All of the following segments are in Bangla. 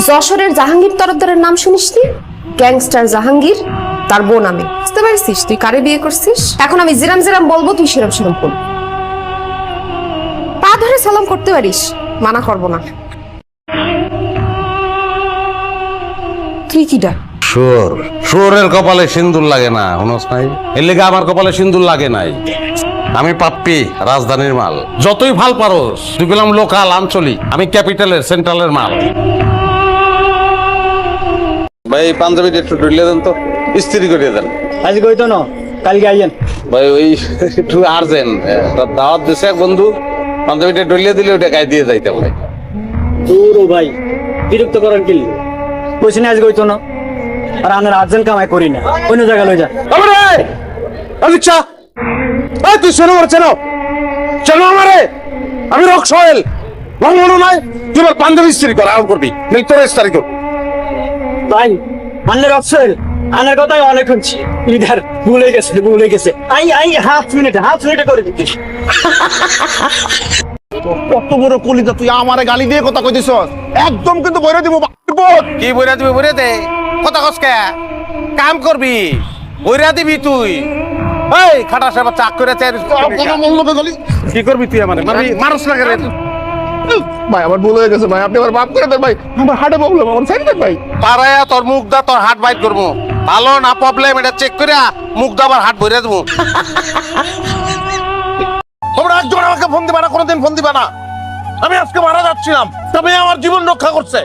যশোরের জাহাঙ্গীর তরফদারের নাম শুনিসনি? গ্যাংস্টার জাহাঙ্গীর, তার বোন আমি। বুঝতে পারছিস তুই কারে বিয়ে করছিস? এখন আমি জিরাম জিরাম বলবো, তুই সেরাম সেরাম বলবি। পা ধরে সালাম করতে পারিস, মানা করবো না। তুই কিডা? শুয়োর। শুয়োরের কপালে সিন্দুর লাগে না, হুনস নাই? এর লেগে আমার কপালে সিন্দুর লাগে নাই। আমি পাপ্পি, রাজধানীর মাল। যতই ভাল পারোস, তুই গেলাম লোকাল, আঞ্চলিক। আমি ক্যাপিটালের, সেন্ট্রালের মাল। ভাই পাঞ্জাবিটা একটু ঢুলিয়ে দেন তো, ইস্ত্রি করিয়ে দেন। আজ কইতো না, কালকে আইয়েন। ভাই ওই একটু আর্জেন্ট, দাওয়াত দিছে এক বন্ধু, পাঞ্জাবিটা ঢুলিয়ে দিলে ওটা গায়ে দিয়ে যাইতে ভাই। দূর ভাই, বিরক্ত করেন কি? কইছি না আজ কইতো না, আর আনার আর্জেন্ট কামাই করি না, অন্য জায়গা লই যা। আচ্ছা তুই শোনো আমার, চেনো চেনো আমারে, আমি রক সোহেল। মনে নয় তুই আমার পাঞ্জাবি ইস্ত্রি কর, আরাম করবি, তোর ইস্তারি কর। ভাই আনলে রক্সেল, আনার কথাই অনেক শুনছি। লিডার ভুলে গেছে। আই হাফ মিনিটে করে দিচ্ছি। কত বড় কলিজা, তুই আমারে গালি দিয়ে কথা কইতেছ? একদম কিন্তু বইরা দিব। কি বইরা দিবি? বইরা দে, কথা কসকে কাম করবি, বইরা দিবি তুই। এই খাটা সাহেব চাক করে কি করবি তুই? আমার মানুষ লাগে রে। ভাই আমার ভুল হয়ে গেছে ভাই, আপনি আমার মাফ করে দেন ভাই, আমার হার্টে প্রবলেম, আমার সাইড দেন ভাই। পারায়া তোর মুখ দা, তোর হাট বাইট করবো। ভালো না প্রবলেম, এটা চেক করে মুখ দা আবার হাট ভরে দেবো। তোমরা একজন আমাকে ফোন দিবা না, কোনোদিন ফোন দিবা না। আমি আজকে মারা যাচ্ছিলাম, তবে আমার জীবন রক্ষা করছে।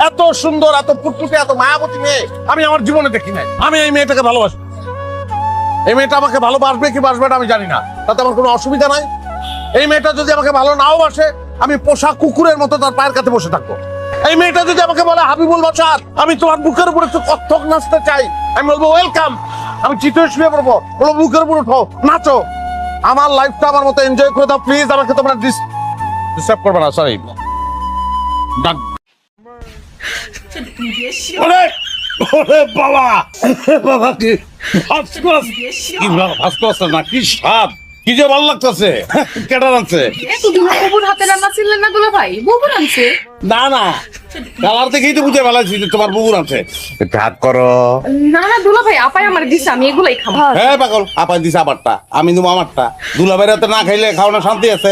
এত সুন্দর, এত ফুটফুটে, এত মায়াবতী মেয়ে আমি আমার জীবনে দেখি নাই। আমি এই মেয়েটাকে ভালোবাসি। এই মেয়েটা আমাকে ভালোবাসবে কি বাসবে না আমি জানি না, তাতে আমার কোনো অসুবিধা নাই। এই মেয়েটা যদি আমাকে ভালো নাও বাসে, আমি পোষা কুকুরের মতো তার পায়ের কাছে বসে থাকবো। এই মেয়েটা যদি আমাকে বলে হাবিবুল বাসার, আমি তোমার বুকের উপর একটু কত্থক নাচতে চাই, আমি বলবো ওয়েলকাম। আমি চিঠে শুয়ে পড়বো, বলবো বুকের উপর উঠো, নাচো। আমার লাইফটা আমার মতো এনজয় করে দাও প্লিজ। আমাকে তোমরা ডিস্টার্ব করবে না, সরি। বাবা বাবা, কি না, কি স্বাদ, কি যে ভালো লাগতেছে। কেটা রাখছে? হাতে রান্না ছিলেন না দুলা ভাই, বুবুর আনছে। না না, কালার দেখেই তো বুঝে ফেলাইছি যে তোমার বুবুর আছে। ভাত করো। না না দুলা ভাই, আপাই আমার দিছে, আমি এগুলাই খাবো। হ্যাঁ পাগল, আপাই দিছে আমারটা, আমি দেবো আমারটা। দুলা বাইরে তো না খাইলে খাওয়ানো শান্তি আছে।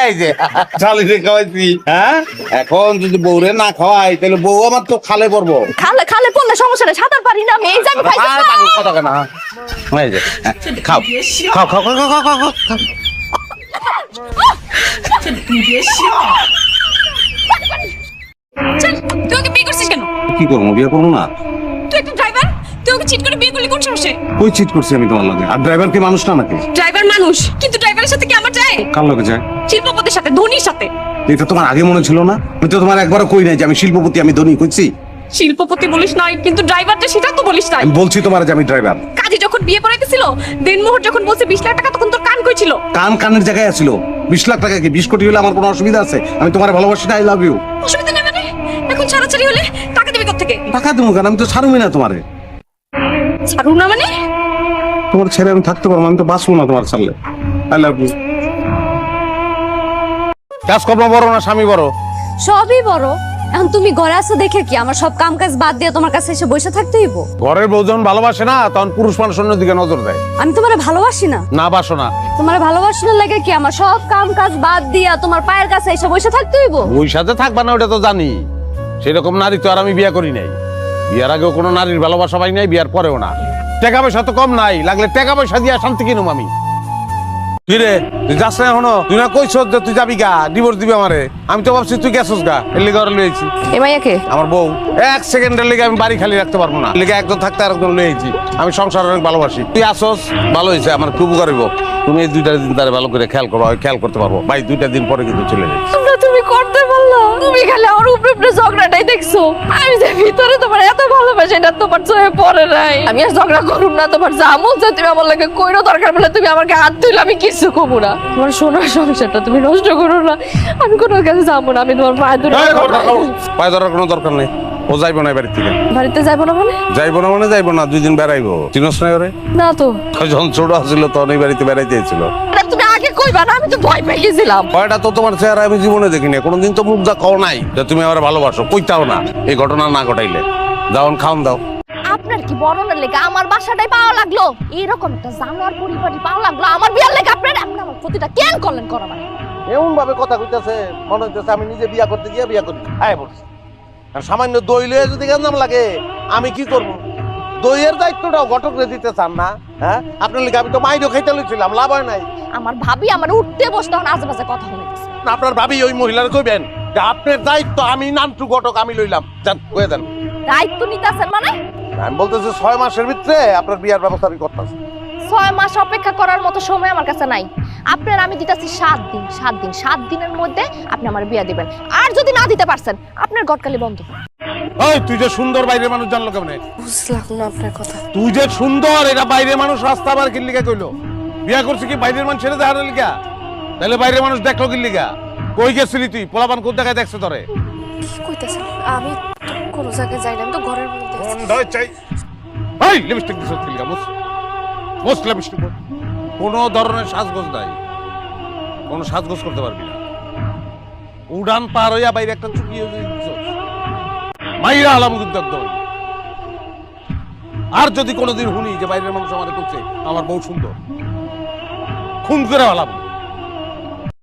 এই যে শালিরে খাওয়াইছি, হ্যাঁ? এখন যদি বউরে না খাওয়াই তাহলে বউ আমার তো খালে পড়বো। খালে পড়লে সমস্যা নেই, সাঁতার পারি না আমি, এই জায়গায় খাই। পাগল কথা কেন? এই যে খাও খাও খাও খাও খাও খাও খাও। তুই ওকে বিয়ে করছিস কেন? কি করবো, বিয়ে করবো না? তুই একটা ড্রাইভার, তুই ওকে চিট করে বিয়ে করলি কোন সাহসে? কই চিট করছি আমি তোমার লগে? আর ড্রাইভার কি মানুষ না নাকি? ড্রাইভার মানুষ, কিন্তু ড্রাইভারের সাথে কি আমার যায়? কার লগে যায়? শিল্পপতির সাথে, ধোনির সাথে। এটা তোমার আগে মনে ছিল না? আমি তো তোমার একবারও কই নাই যে আমি শিল্পপতি, আমি ধনী কইছি? শিল্পপতি বলিস নাই, কিন্তু ড্রাইভার যে সেটা তো বলিস নাই। আমি বলছি তোমার যে আমি ড্রাইভার। কাজী যখন বিয়ে পড়াইতেছিল, দেনমোহর যখন বলছে 20 লাখ টাকা, তখন তোর কান কই ছিল? কানের জায়গায় আছিল। 20 লাখ টাকা কি 20 কোটি হলে আমার কোনো অসুবিধা আছে? আমি তোমার ভালোবাসি না, আই লাভ ইউ। অসুবিধা নেই মানে? এখন ছাড়াছাড়ি হলে টাকা দিবি কোত্থেকে? টাকা দেবো কেন? আমি তো ছাড়ুমি না তোমারে। ছাড়ু না মানে? তোমার ছেড়ে আমি থাকতে পারবো, আমি তো বাঁচবো না তোমার ছাড়লে। I love you. কাজকর্ম বড় না স্বামী বড়? সবই বড়। এখন তুমি ঘরে আছো দেখে কি আমার সব কাম কাজ বাদ দিয়ে তোমার কাছে এসে বসে থাকতে হইব? ঘরের বউ যখন ভালোবাসে না, তখন পুরুষ মানুষ অন্যদিকে নজর দেয়। আমি তোমারে ভালোবাসি না? না বাসো না। তোমারে ভালোবাসি না লাগে কি আমার সব কাম কাজ বাদ দিয়া তোমার পায়ের কাছে এসে বসে থাকতে হইব? ওই সাথে থাকবা না ওটা তো জানি। সেরকম নারী তো আর আমি বিয়ে করি নাই। বিয়ার আগেও কোনো নারীর ভালোবাসা পাই নাই, বিয়ার পরেও না। টাকা পয়সা তো কম নাই, লাগলে টাকা পয়সা দিয়া শান্তি কিনুম আমি। তুই রে, তুই যাস না এখনো? তুই না কইছ যে তুই যাবি গা, ডিভোর্স দিবি আমারে। আমি তো ভাবছি তুই গেছস গা, এর লিগে ঘরে লইছি। এ মাইয়াকে আমার বউ। 1 সেকেন্ডের লিগে আমি বাড়ি খালি রাখতে পারবো না, লিগে একজন থাকতে আরেকজন লইছি। আমি সংসার অনেক ভালোবাসি। তুই আসস, ভালো হয়েছে, আমার খুব গরিব। তুমি এই 2টা দিন তারে ভালো করে খেয়াল করো, খেয়াল করতে পারবো। ভাই 2টা দিন পরে কিন্তু চলে যাই। তোমরা তুমি করতে পারলো? তুমি খালি আমার উপরে ঝগড়াটাই দেখছো। আমি যে ভিতরে তোমার এত ভালোবাসি এটা তোমার চোখে পড়ে নাই। আমি আর ঝগড়া করুম না, তোমার যা মন চায় তুমি আমার লাগে কইরো, দরকার বলে তুমি আমাকে হাত তুইলে আমি কিছু কমু না। তোমার সোনার সংসারটা তুমি নষ্ট করো না, আমি কোনো কাছে যাবো না। আমি তোমার পায়ে ধরে। পায়ে ধরার কোনো দরকার নেই, ও যাইবো না বাড়ি থেকে। বাড়িতে যাবো না মানে? যাইবো না মানে যাইবো না, 2 দিন বেড়াইবো। চিনস না ওরে? না তো। যখন ছোট আছিল তখন এই বাড়িতে বেড়াইতে এসেছিল। তুমি আগে কইবা না, আমি তো ভয় পেয়ে গেছিলাম। ভয়টা তো তোমার চেহারা আমি জীবনে দেখিনি, কোনোদিন তো মুখ যা কও নাই যে তুমি আমার ভালোবাসো, কইতাও না এই ঘটনা না ঘটাইলে। যাও খাওন দাও। আপনার কি বরণের লেগে আমার বাসাটাই পাওয়া লাগলো? এরকম একটা জানোয়ার পরিবারই পাওয়া লাগলো আমার বিয়ার লেগে? আপনার আপনি আমার প্রতিটা কেন করলেন করা মানে? এমন ভাবে কথা কইতাছে মনে হইতেছে আমি নিজে বিয়া করতে গিয়ে বিয়া করি। আয় বলছি, আর সামান্য দই লয়ে যদি গেঞ্জাম লাগে আমি কি করব? দইয়ের দায়িত্বটাও ঘটকরে দিতে চান না? হ্যাঁ, আপনার লিগে আমি তো মাইরও খাইতে লইছিলাম, লাভ হয় নাই। আমার ভাবি আমার উঠতে বসতে হন আজেবাজে কথা বলেছে। আপনার ভাবি ওই মহিলার কইবেন যে আপনার দায়িত্ব আমি নান্টু ঘটক আমি লইলাম, যান কয়ে দেন। দায়িত্ব নিতেছেন মানে? আমি বলতেছি 6 মাসের ভিতরে আপনার বিয়ার ব্যবস্থা আমি করতেছি। 6 মাস অপেক্ষা করার মতো সময় আমার কাছে নাই। আপনার আমি দিতেছি 7 দিন। 7 দিনের মধ্যে আপনি আমার বিয়া দিবেন। আর যদি না দিতে পারছেন আপনার গটকালি বন্ধ। ওই তুই যে সুন্দর বাইরের মানুষ জানলো কেমনে? বুঝলাম না আপনার কথা। তুই যে সুন্দর এটা বাইরের মানুষ রাস্তা আবার কি লিগা কইলো? বিয়া করছিস কি বাইরের মানুষ ছেড়ে দেওয়ার লিগা? তাহলে বাইরের মানুষ দেখলো কি লিগা? কই গেছিলি তুই? পোলাপান কোন জায়গায় দেখছে তোরে? কি কইতাছেন? আমি তো কোনো জায়গায় যাই না, আমি তো ঘরের মধ্যে আছি। বন্ধ চাই। এই লিপস্টিক দিছ কি লিগা? মোস লিপস্টিক। কোনো ধরনের সাজগোজ নাই, কোনো সাজগোজ করতে পারবি না। উড়ান পার হইয়া বাইরে একটা চুকি দিছ মাইরা আলাম কিন্তু একদম। আর যদি কোনোদিন শুনি যে বাইরের মানুষ আমার করছে আমার বউ সুন্দর, খুন করে আলাম।